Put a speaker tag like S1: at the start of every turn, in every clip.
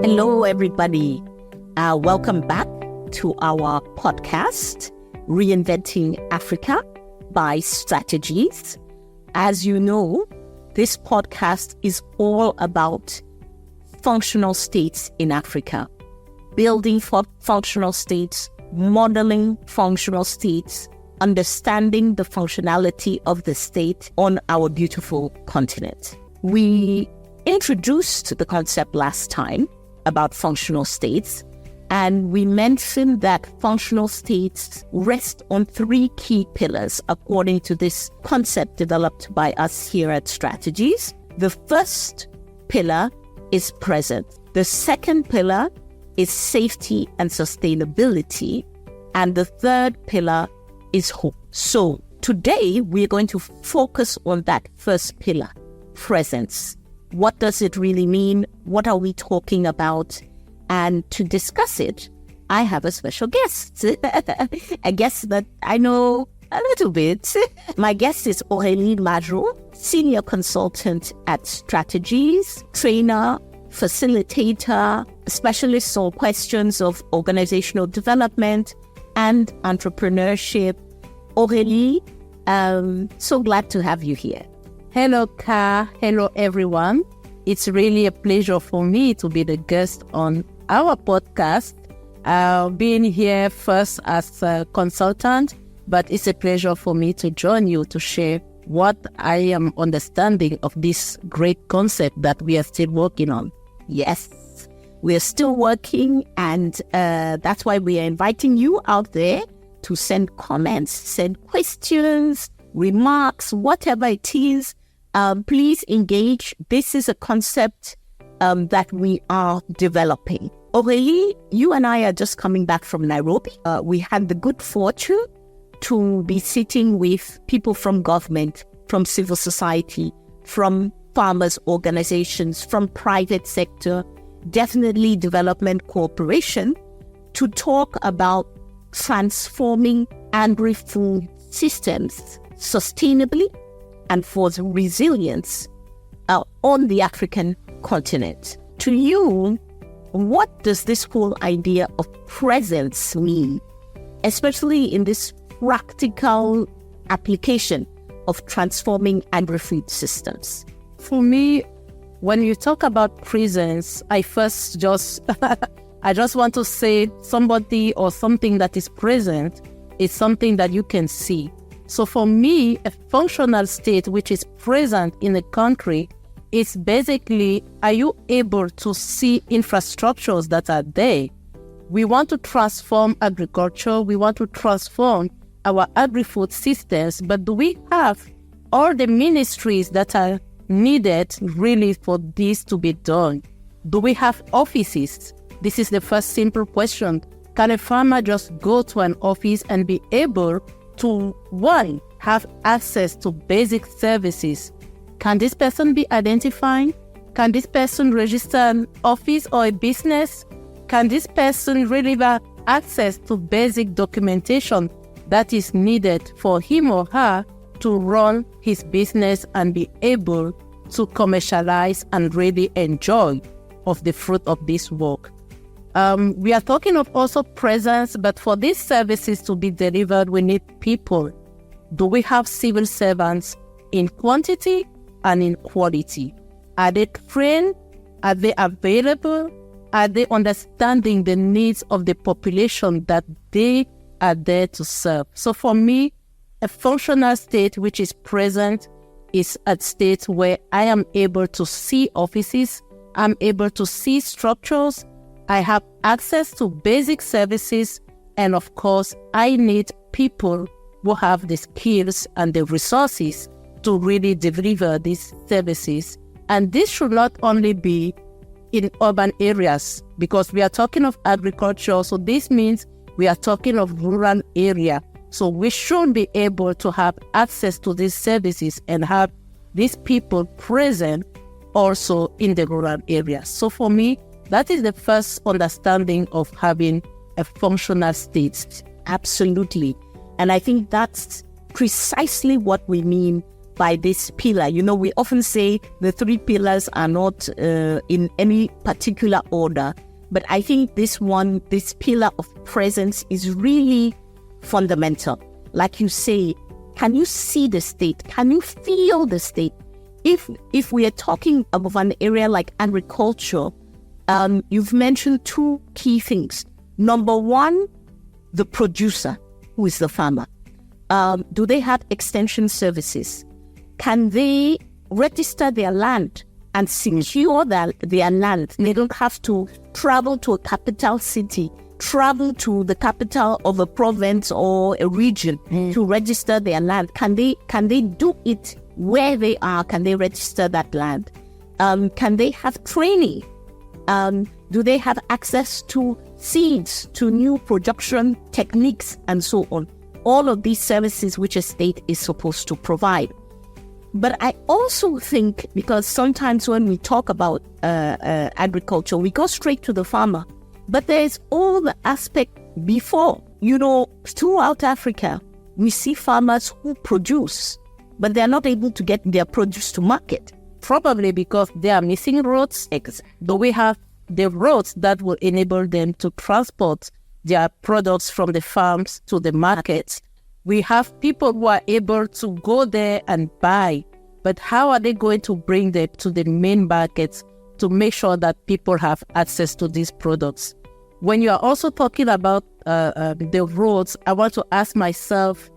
S1: Hello, everybody. Welcome back to our podcast, Reinventing Africa by Strategies. As you know, this podcast is all about functional states in Africa, building for functional states, modeling functional states, understanding the functionality of the state on our beautiful continent. We introduced the concept last time about functional states, and we mentioned that functional states rest on three key pillars according to this concept developed by us here at Strategies. The first pillar is presence. The second pillar is safety and sustainability. And the third pillar is hope. So today we're going to focus on that first pillar, presence. What does it really mean? What are we talking about? And to discuss it, I have a special guest, a guest that I know a little bit. My guest is Aurélie Majo, Senior Consultant at Strategies, trainer, facilitator, specialist on questions of organizational development and entrepreneurship. Aurélie, so glad to have you here.
S2: Hello, Ka. Hello, everyone. It's really a pleasure for me to be the guest on our podcast. Being here first as a consultant, but it's a pleasure for me to join you to share what I am understanding of this great concept that we are still working on.
S1: Yes, we're still working, and that's why we are inviting you out there to send comments, send questions, remarks, whatever it is. Please engage. This is a concept that we are developing. Aurélie, you and I are just coming back from Nairobi. We had the good fortune to be sitting with people from government, from civil society, from farmers' organizations, from private sector, definitely development cooperation, to talk about transforming agri-food systems sustainably and for the resilience on the African continent. To you, what does this whole idea of presence mean, especially in this practical application of transforming agri-food systems?
S2: For me, when you talk about presence, I just want to say somebody or something that is present is something that you can see. So for me, a functional state which is present in a country is basically, are you able to see infrastructures that are there? We want to transform agriculture, we want to transform our agri-food systems, but do we have all the ministries that are needed really for this to be done? Do we have offices? This is the first simple question. Can a farmer just go to an office and be able to, one, have access to basic services? Can this person be identified? Can this person register an office or a business? Can this person really have access to basic documentation that is needed for him or her to run his business and be able to commercialize and really enjoy of the fruit of this work? We are talking of also presence, but for these services to be delivered, we need people. Do we have civil servants in quantity and in quality? Are they trained? Are they available? Are they understanding the needs of the population that they are there to serve? So for me, a functional state which is present is a state where I am able to see offices, I'm able to see structures, I have access to basic services, and of course, I need people who have the skills and the resources to really deliver these services. And this should not only be in urban areas, because we are talking of agriculture, so this means we are talking of rural area. So we should be able to have access to these services and have these people present also in the rural areas. So for me, that is the first understanding of having a functional state.
S1: Absolutely. And I think that's precisely what we mean by this pillar. You know, we often say the three pillars are not in any particular order, but I think this pillar of presence is really fundamental. Like you say, can you see the state? Can you feel the state? If we are talking of an area like agriculture, you've mentioned two key things. Number one, the producer, who is the farmer. Do they have extension services? Can they register their land and secure their land? They don't have to travel to a capital city, travel to the capital of a province or a region to register their land. Can they do it where they are? Can they register that land? Can they have training? Do they have access to seeds, to new production techniques, and so on? All of these services which a state is supposed to provide. But I also think, because sometimes when we talk about agriculture, we go straight to the farmer. But there's all the aspect before. You know, throughout Africa, we see farmers who produce, but they're not able to get their produce to market.
S2: Probably because they are missing roads. Do we have the roads that will enable them to transport their products from the farms to the markets? We have people who are able to go there and buy, but how are they going to bring them to the main markets to make sure that people have access to these products? When you are also talking about the roads, I want to ask myself,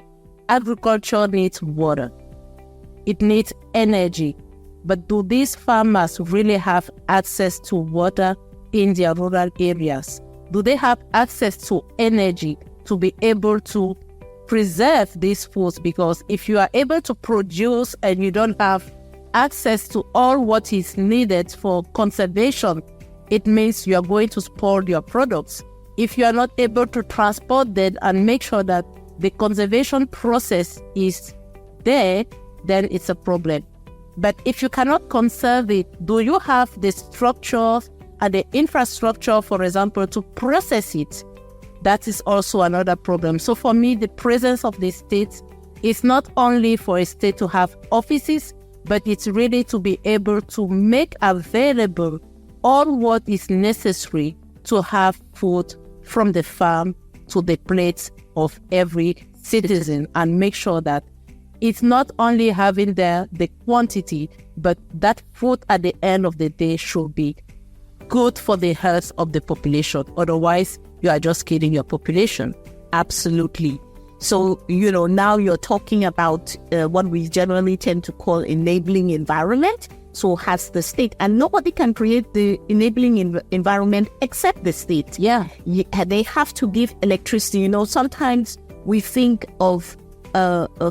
S2: agriculture needs water. It needs energy. But do these farmers really have access to water in their rural areas? Do they have access to energy to be able to preserve these foods? Because if you are able to produce and you don't have access to all what is needed for conservation, it means you are going to spoil your products. If you are not able to transport them and make sure that the conservation process is there, then it's a problem. But if you cannot conserve it, do you have the structure and the infrastructure, for example, to process it? That is also another problem. So for me, the presence of the state is not only for a state to have offices, but it's really to be able to make available all what is necessary to have food from the farm to the plate of every citizen, and make sure that it's not only having the quantity, but that food at the end of the day should be good for the health of the population. Otherwise, you are just killing your population.
S1: Absolutely. So, you know, now you're talking about what we generally tend to call enabling environment. So has the state, and nobody can create the enabling environment except the state.
S2: Yeah.
S1: They have to give electricity. You know, sometimes we think of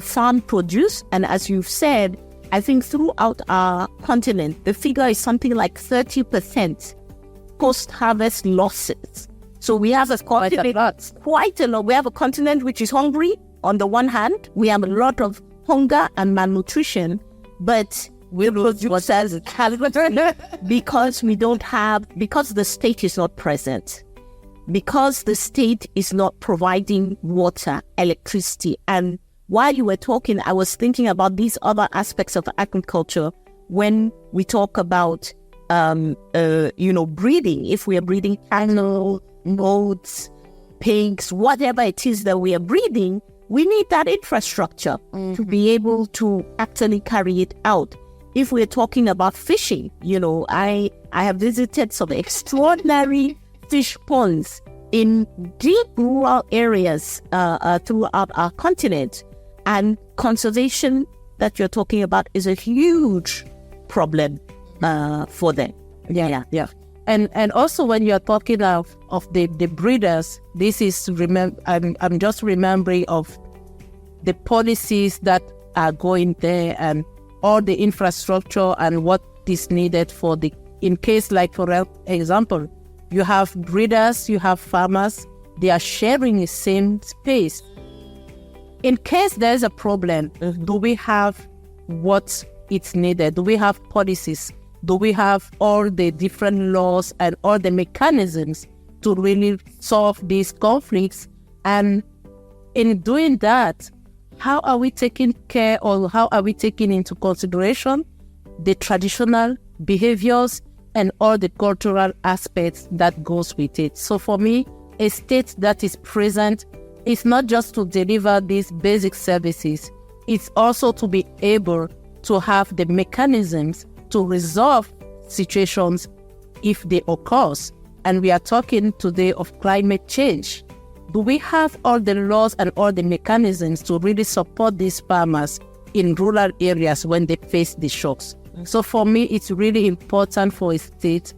S1: farm produce, and as you've said, I think throughout our continent, the figure is something like 30% post-harvest losses. So we have a continent, quite a lot. We have a continent which is hungry on the one hand. We have a lot of hunger and malnutrition, but we produce as because we don't have, because the state is not present, because the state is not providing water, electricity. And while you were talking, I was thinking about these other aspects of agriculture when we talk about, breeding. If we are breeding animals, goats, pigs, whatever it is that we are breeding, we need that infrastructure to be able to actually carry it out. If we're talking about fishing, you know, I have visited some extraordinary fish ponds in deep rural areas throughout our continent. And conservation that you're talking about is a huge problem for them.
S2: Yeah. And also when you're talking of the breeders, this is I'm just remembering of the policies that are going there and all the infrastructure and what is needed for in case, like for example, you have breeders, you have farmers, they are sharing the same space. In case there's a problem, do we have what is needed? Do we have policies? Do we have all the different laws and all the mechanisms to really solve these conflicts? And in doing that, how are we taking care, or how are we taking into consideration the traditional behaviors and all the cultural aspects that goes with it? So for me, a state that is present is not just to deliver these basic services, it's also to be able to have the mechanisms to resolve situations if they occur. And we are talking today of climate change. Do we have all the laws and all the mechanisms to really support these farmers in rural areas when they face the shocks? So for me, it's really important for a state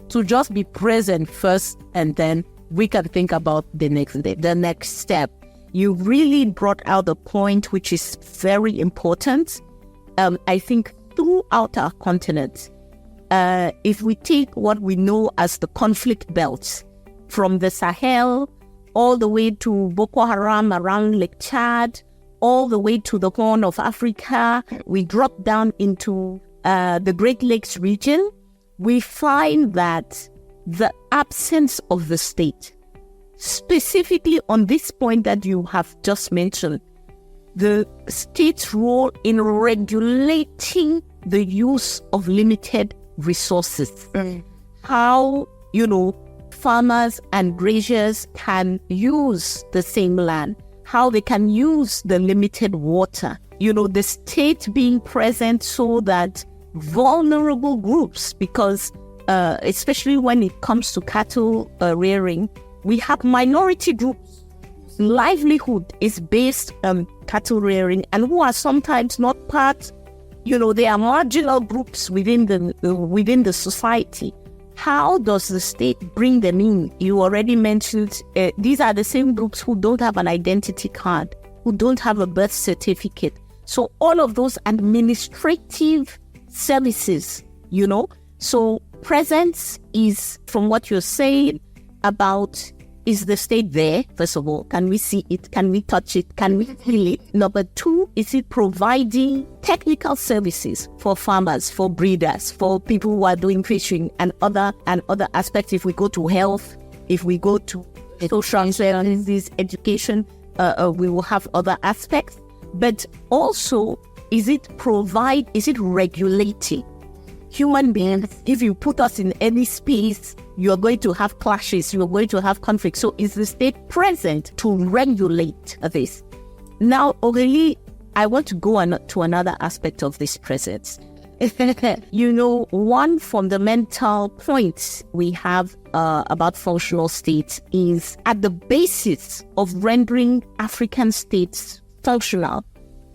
S2: to just be present first, and then we can think about the next day.
S1: The next step. You really brought out the point, which is very important. I think throughout our continent, if we take what we know as the conflict belts, from the Sahel all the way to Boko Haram around Lake Chad, all the way to the Horn of Africa, we drop down into the Great Lakes region, we find that the absence of the state, specifically on this point that you have just mentioned, the state's role in regulating the use of limited resources. How, farmers and graziers can use the same land, how they can use the limited water. The state being present so that vulnerable groups, because especially when it comes to cattle rearing, we have minority groups. Livelihood is based on cattle rearing, and who are sometimes not part, they are marginal groups within the society. How does the state bring them in? You already mentioned these are the same groups who don't have an identity card, who don't have a birth certificate. So all of those administrative services, So presence is, from what you're saying about, is the state there? First of all, can we see it? Can we touch it? Can we feel it? Number two, is it providing technical services for farmers, for breeders, for people who are doing fishing and other aspects? If we go to health, if we go to social services, education, we will have other aspects. But also, is it regulating? Human beings, if you put us in any space, you're going to have clashes, you're going to have conflicts. So is the state present to regulate this? Now, Aurélie, I want to go on to another aspect of this presence. One fundamental point we have about functional states is, at the basis of rendering African states functional,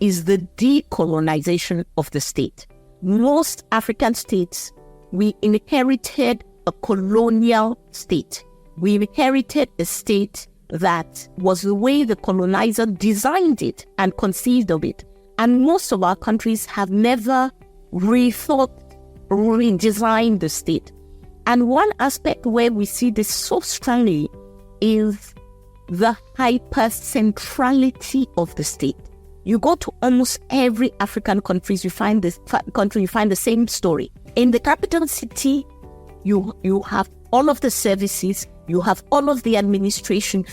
S1: is the decolonization of the state. Most African states, we inherited a colonial state. We inherited a state that was the way the colonizer designed it and conceived of it. And most of our countries have never rethought, redesigned the state. And one aspect where we see this so strongly is the hypercentrality of the state. You go to almost every African country, you find the same story. In the capital city, you have all of the services, you have all of the administration,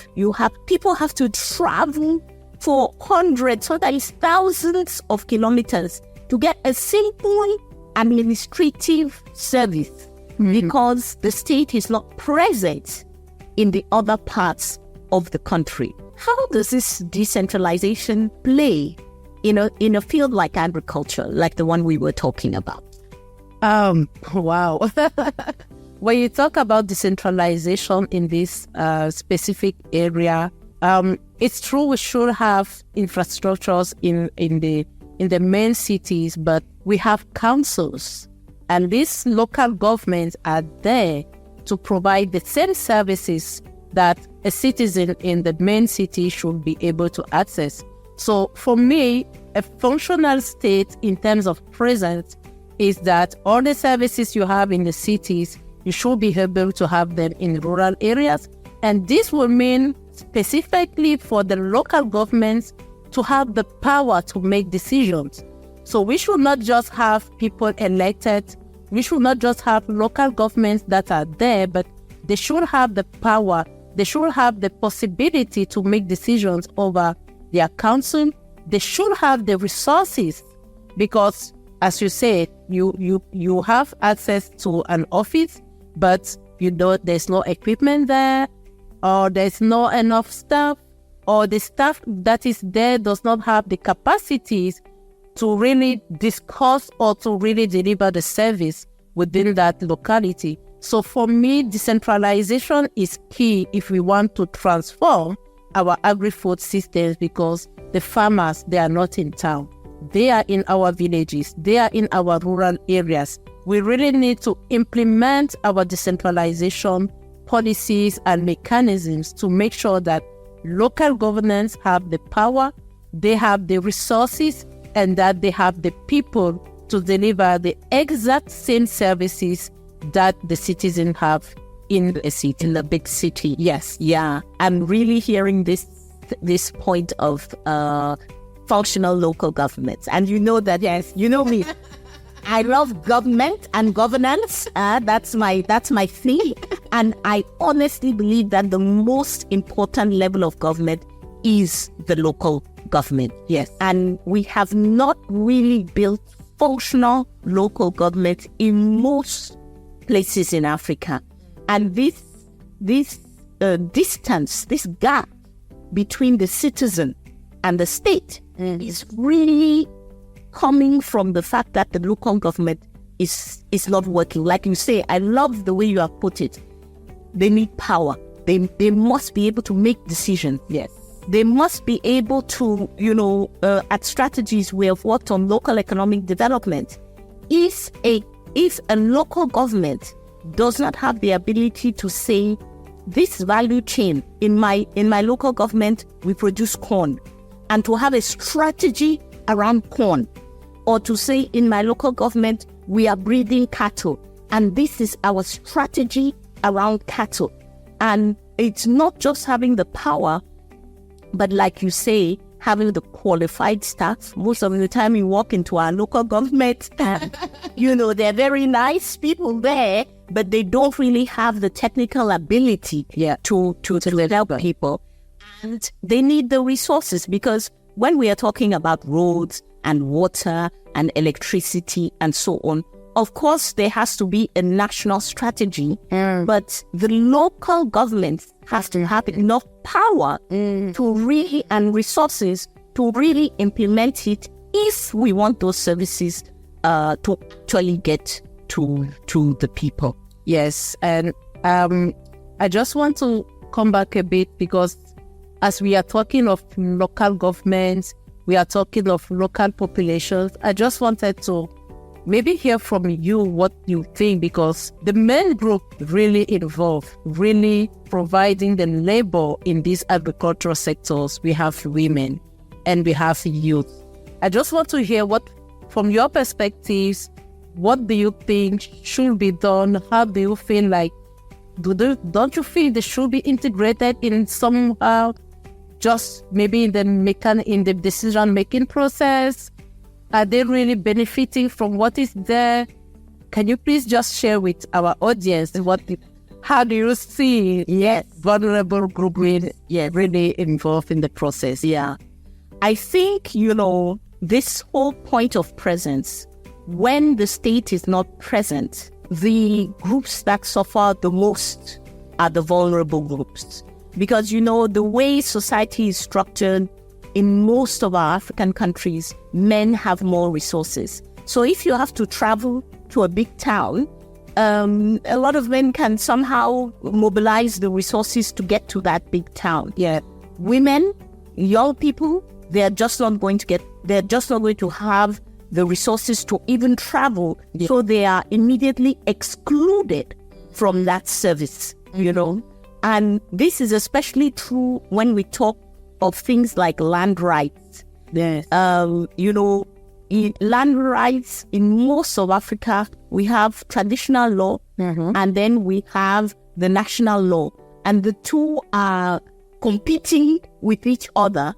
S1: people have to travel for hundreds, sometimes thousands of kilometers to get a simple administrative service, because the state is not present in the other parts of the country. How does this decentralization play in a field like agriculture, like the one we were talking about?
S2: Wow. When you talk about decentralization in this specific area, it's true we should have infrastructures in the main cities, but we have councils, and these local governments are there to provide the same services that a citizen in the main city should be able to access. So for me, a functional state in terms of presence is that all the services you have in the cities, you should be able to have them in rural areas. And this will mean specifically for the local governments to have the power to make decisions. So we should not just have people elected. We should not just have local governments that are there, but they should have the power. They should have the possibility to make decisions over their council, they should have the resources, because as you said, you have access to an office, but there's no equipment there, or there's not enough staff, or the staff that is there does not have the capacities to really discuss or to really deliver the service within that locality. So for me, decentralization is key if we want to transform our agri-food systems, because the farmers, they are not in town. They are in our villages. They are in our rural areas. We really need to implement our decentralization policies and mechanisms to make sure that local governments have the power, they have the resources, and that they have the people to deliver the exact same services that the citizens have in a city,
S1: in the big city.
S2: Yes.
S1: Yeah. I'm really hearing this point of functional local governments. And you know that, yes, you know me. I love government and governance. That's my thing. And I honestly believe that the most important level of government is the local government.
S2: Yes.
S1: And we have not really built functional local government in most places in Africa. And this distance, this gap between the citizen and the state is really coming from the fact that the local government is not working. Like you say, I love the way you have put it. They need power. They must be able to make decisions.
S2: Yes.
S1: They must be able to, at strategies we have worked on local economic development. If a local government does not have the ability to say, this value chain in my local government, we produce corn, and to have a strategy around corn, or to say in my local government, we are breeding cattle, and this is our strategy around cattle. And it's not just having the power, but like you say, having the qualified staff. Most of the time you walk into our local government and, they're very nice people there, but they don't really have the technical ability to help people. And they need the resources, because when we are talking about roads and water and electricity and so on, of course, there has to be a national strategy, but the local government has to have enough power to really, and resources to really implement it if we want those services to actually get to the people.
S2: Yes, and I just want to come back a bit, because as we are talking of local governments, we are talking of local populations, I just wanted to maybe hear from you what you think, because the main group really involved, really providing the labor in these agricultural sectors, we have women and we have youth. I just want to hear what, from your perspectives, what do you think should be done? How do you feel like, don't you feel they should be integrated in somehow, just maybe in the decision-making process? Are they really benefiting from what is there? Can you please just share with our audience how do you see vulnerable group really involved in the process?
S1: Yeah. I think, this whole point of presence, when the state is not present, the groups that suffer the most are the vulnerable groups. Because, the way society is structured, in most of our African countries, men have more resources. So if you have to travel to a big town, a lot of men can somehow mobilize the resources to get to that big town.
S2: Yeah.
S1: Women, young people, they're just not going to have the resources to even travel. Yeah. So they are immediately excluded from that service, And this is especially true when we talk of things like land rights.
S2: Yes.
S1: In land rights in most of Africa, we have traditional law, and then we have the national law, and the two are competing with each other.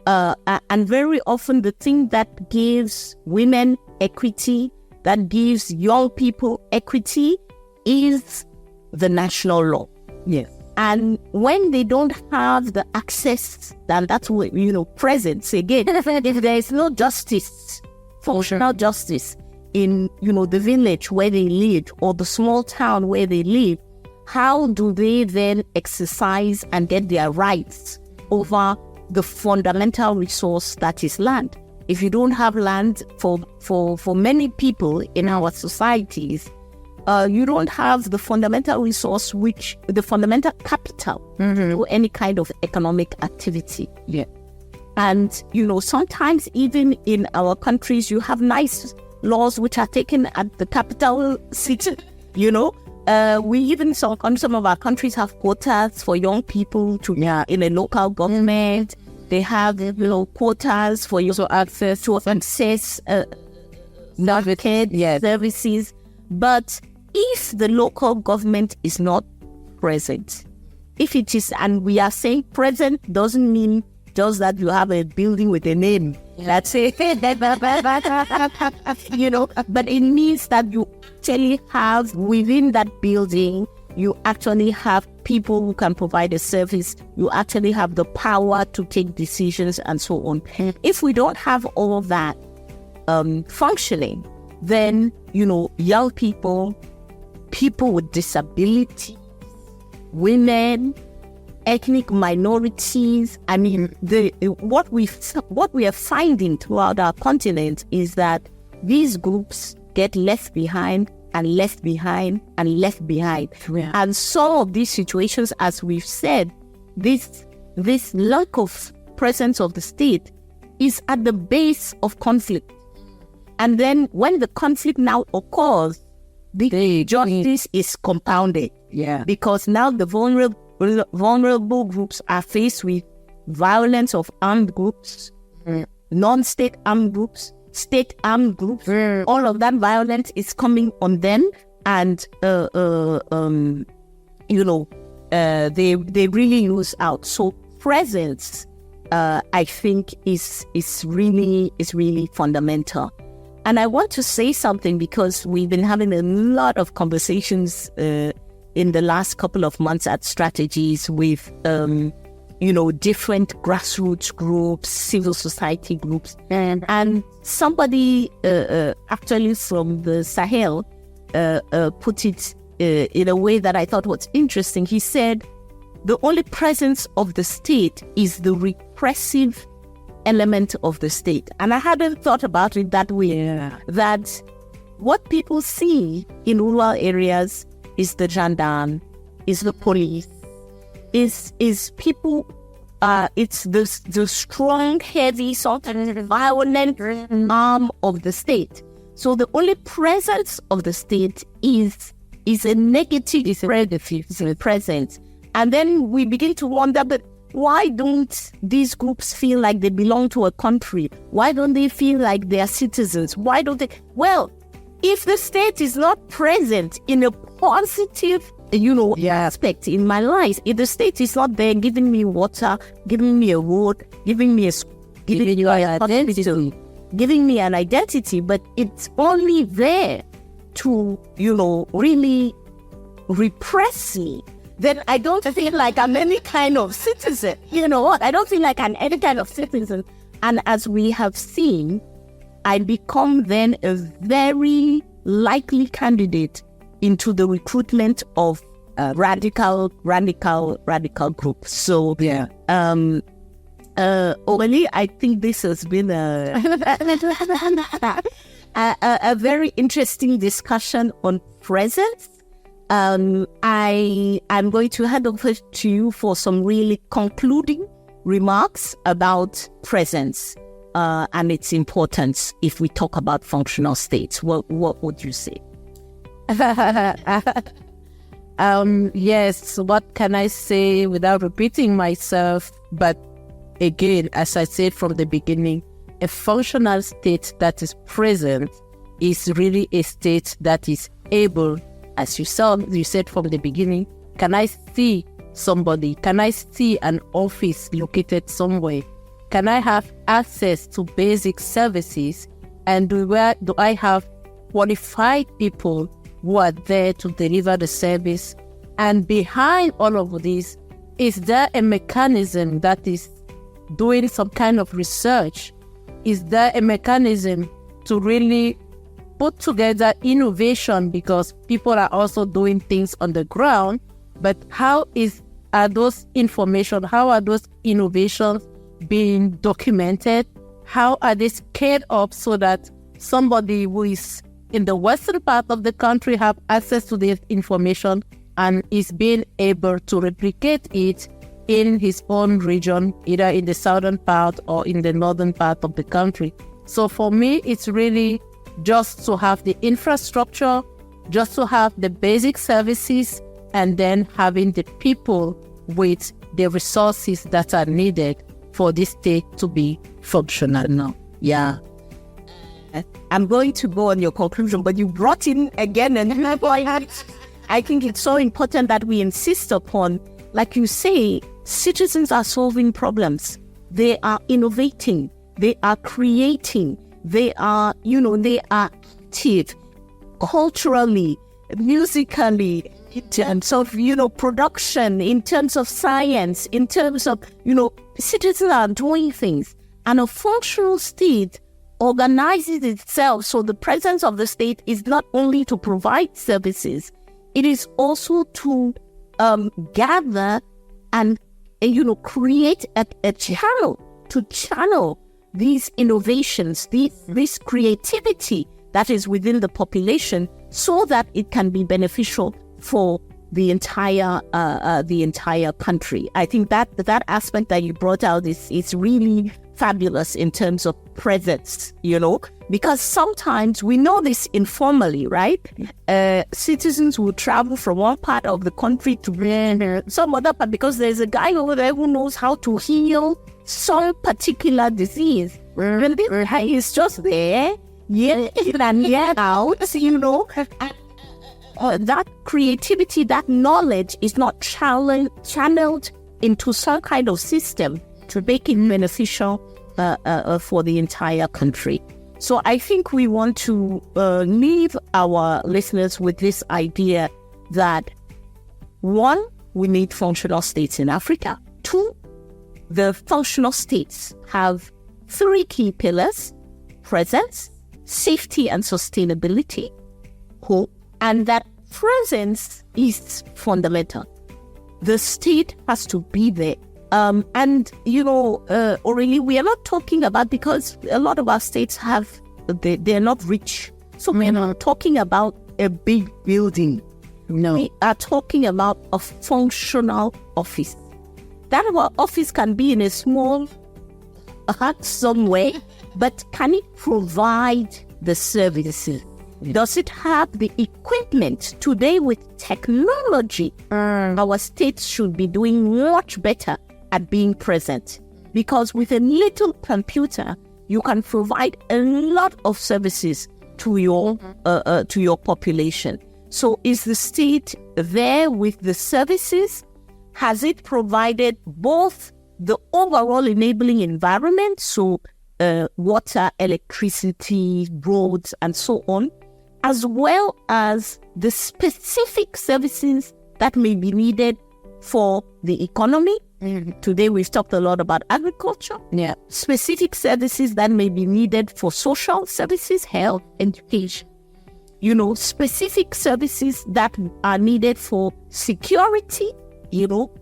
S1: And very often the thing that gives women equity, that gives young people equity, is the national law.
S2: Yes.
S1: And when they don't have the access, then that's what, presence again. If there is no justice, functional justice in, the village where they live or the small town where they live, how do they then exercise and get their rights over the fundamental resource that is land? If you don't have land for many people in our societies, you don't have the fundamental resource, the fundamental capital for any kind of economic activity.
S2: Yeah.
S1: And, sometimes even in our countries, you have nice laws which are taken at the capital city, we even some of our countries have quotas for young people in a local government. They have quotas for you access services. But if the local government is not present, if it is, and we are saying present doesn't mean just that you have a building with a name. That's it. But it means that you actually have within that building, you actually have people who can provide a service. You actually have the power to take decisions and so on. If we don't have all of that functioning, then, young people with disabilities, women, ethnic minorities. I mean, what we are finding throughout our continent is that these groups get left behind and left behind and left behind.
S2: Yeah.
S1: And some of these situations, as we've said, this lack of presence of the state is at the base of conflict. And then when the conflict now occurs, the justice is compounded.
S2: Yeah.
S1: Because now the vulnerable groups are faced with violence of armed groups, non-state armed groups, state armed groups. All of that violence is coming on them, and they really lose out. So presence, I think, is really fundamental. And I want to say something because we've been having a lot of conversations in the last couple of months at Strategies with, different grassroots groups, civil society groups. And somebody actually from the Sahel put it in a way that I thought was interesting. He said, the only presence of the state is the repressive element of the state. And I hadn't thought about it that way.
S2: Yeah.
S1: That what people see in rural areas is the gendarme, is the police, is people, it's the strong, heavy, sort of violent arm of the state. So the only presence of the state is a negative presence. And then we begin to wonder, but why don't these groups feel like they belong to a country? Why don't they feel like they are citizens? Why don't they? Well, if the state is not present in a positive, aspect in my life, if the state is not there giving me water, giving me a road, giving me giving me an identity, but it's only there to, really repress me, then I don't feel like I'm any kind of citizen. You know what? I don't feel like I'm any kind of citizen. And as we have seen, I become then a very likely candidate into the recruitment of radical groups. So,
S2: yeah.
S1: Aurélie, I think this has been a very interesting discussion on presence. I'm going to hand over to you for some really concluding remarks about presence and its importance if we talk about functional states. What would you say?
S2: Yes, what can I say without repeating myself? But again, as I said from the beginning, a functional state that is present is really a state that is able, as you said from the beginning, can I see somebody? Can I see an office located somewhere? Can I have access to basic services? And do I have qualified people who are there to deliver the service And behind all of this, is there a mechanism that is doing some kind of research? Is there a mechanism to really put together innovation, because people are also doing things on the ground, but how are those innovations being documented? How are they scaled up so that somebody who is in the western part of the country have access to this information and is being able to replicate it in his own region, either in the southern part or in the northern part of the country? So for me, it's really just to have the infrastructure, just to have the basic services, and then having the people with the resources that are needed for this state to be functional now.
S1: Yeah. I'm going to go on your conclusion, but you brought in again, and I think it's so important that we insist upon, like you say, citizens are solving problems. They are innovating. They are creating. They are active culturally, musically, in terms of, production, in terms of science, in terms of, citizens are doing things. And a functional state organizes itself so the presence of the state is not only to provide services, it is also to gather and, create a channel, to channel these innovations, this creativity that is within the population, so that it can be beneficial for the entire country. I think that aspect that you brought out is really fabulous in terms of presence, because sometimes we know this informally, right? Citizens will travel from one part of the country to some other part because there's a guy over there who knows how to heal some particular disease. And this guy is just there, year in and year out, and that creativity, that knowledge is not channeled into some kind of system to make it beneficial for the entire country. So I think we want to leave our listeners with this idea that, one, we need functional states in Africa. Two, the functional states have three key pillars: presence, safety, and sustainability. And that presence is fundamental. The state has to be there. Aurélie, we are not talking about, because a lot of our states they're not rich. So we're not talking about a big building.
S2: No.
S1: We are talking about a functional office. That office can be in a small hut somewhere, but can it provide the services? Does it have the equipment? Today with technology, our states should be doing much better at being present, because with a little computer, you can provide a lot of services to your population. So is the state there with the services? Has it provided both the overall enabling environment, so water, electricity, roads, and so on, as well as the specific services that may be needed for the economy? Today we've talked a lot about agriculture.
S2: Yeah.
S1: Specific services that may be needed for social services, health, education. Specific services that are needed for security,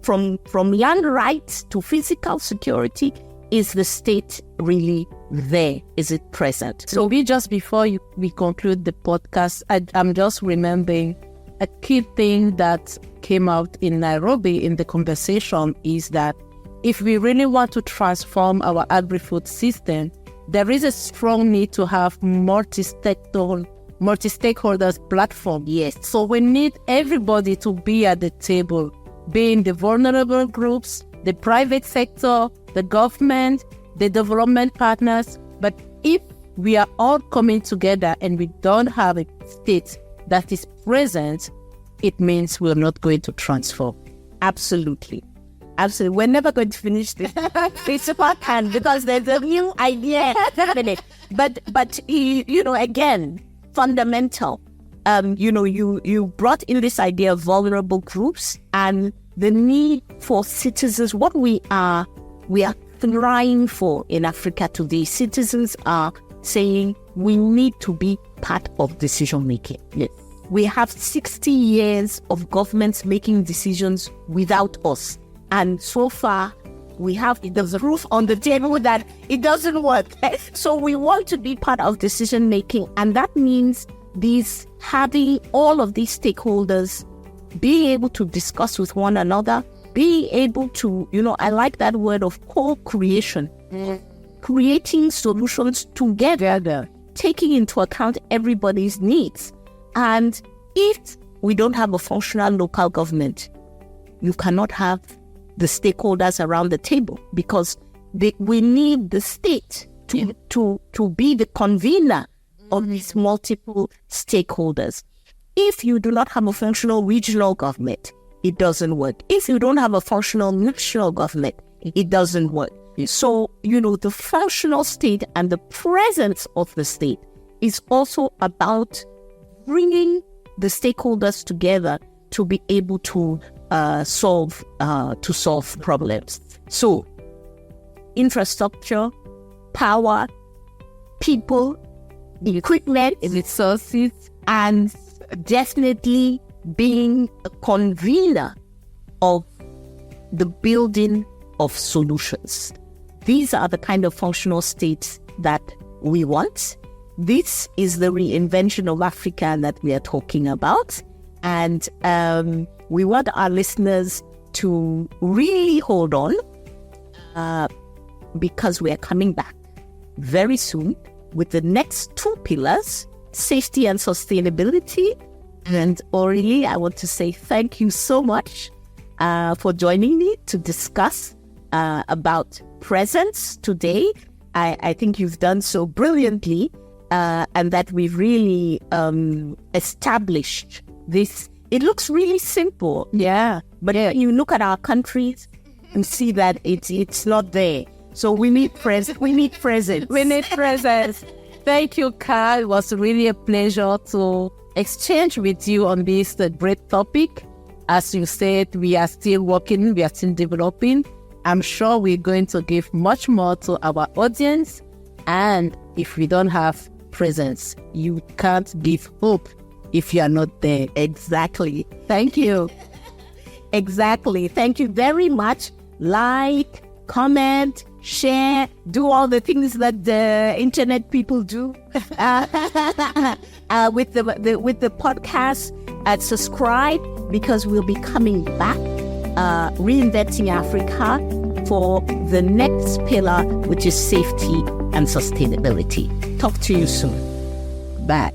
S1: from land rights to physical security. Is the state really there? Is it present?
S2: So just before we conclude the podcast, I'm just remembering a key thing that came out in Nairobi in the conversation is that if we really want to transform our agri-food system, there is a strong need to have multi-stakeholders platform.
S1: Yes.
S2: So we need everybody to be at the table, being the vulnerable groups, the private sector, the government, the development partners. But if we are all coming together and we don't have a state that is present, it means we're not going to transform.
S1: Absolutely. We're never going to finish this podcast because there's a new idea happening. But again, fundamental. you brought in this idea of vulnerable groups and the need for citizens. What we are crying for in Africa today, citizens are saying we need to be part of decision making. Yes. We have 60 years of governments making decisions without us. And so far, there's a proof on the table that it doesn't work. So we want to be part of decision making. And that means having all of these stakeholders being able to discuss with one another, being able to, I like that word of co-creation, creating solutions together, taking into account everybody's needs. And if we don't have a functional local government, you cannot have the stakeholders around the table, because we need the state to be the convener of these multiple stakeholders. If you do not have a functional regional government, it doesn't work. If you don't have a functional national government, it doesn't work. So, the functional state and the presence of the state is also about bringing the stakeholders together to be able to solve problems. So, infrastructure, power, people, equipment,
S2: resources,
S1: and definitely being a convener of the building of solutions. These are the kind of functional states that we want. This is the reinvention of Africa that we are talking about. And we want our listeners to really hold on because we are coming back very soon with the next two pillars, safety and sustainability. And Aurélie, I want to say thank you so much for joining me to discuss about presence today. I think you've done so brilliantly, and that we've really established this. It looks really simple, but you look at our countries and see that it's not there. So we need presence. We need presence.
S2: Thank you, Carl. It was really a pleasure to exchange with you on this great topic. As you said, we are still working, we are still developing. I'm sure we're going to give much more to our audience. And if we don't have presence, you can't give hope if you are not there.
S1: Exactly. Thank you. Exactly. Thank you very much. Like, comment, share, do all the things that the internet people do with the podcast, and subscribe, because we'll be coming back, reinventing Africa for the next pillar, which is safety and sustainability. Talk to you soon. Bye.